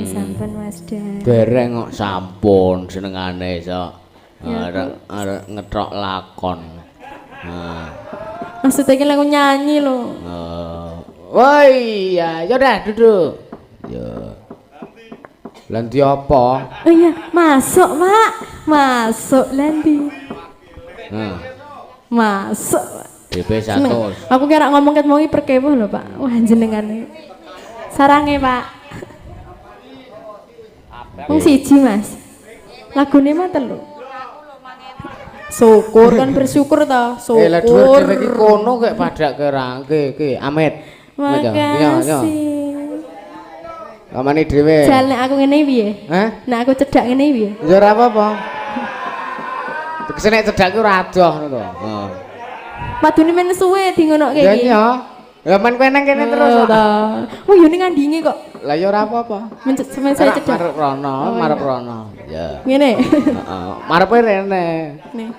Sampun Mas Dan. Dereng kok sampun senengane iso arek ngetrok lakon. Maksudnya iki lagu nyanyi lho. Oh iya, ya udah duduk. Ya. Lanti apa? Oh iya, masuk, Pak. Masuk Lanti. Masuk. DP 100. Aku kira ngomong ket mau perkewo lho, Pak. Wah, jenengane. Sarange, Pak. Wong siji, Mas. Lagune mah telu. Syukur kan bersyukur toh. Syukur. Lah dhuwur iki kono kek padak kerangke iki Amit. Makasih. Kamane dhewe. Jal nek aku ngene piye? Hah? Nek aku cedak ngene piye? Ya ora apa-apa. Tegese nek cedak ku ora adoh ngono to. Heeh. Madune men suwe di ngonoke iki. Ya ya men kowe nang kene terus. Oh yo ning ngandingi kok. Lah ya ora apa-apa. Men saya cedak. Marep rono, marep rono. Ya. Ngene. Heeh. Marepe rene. Nih.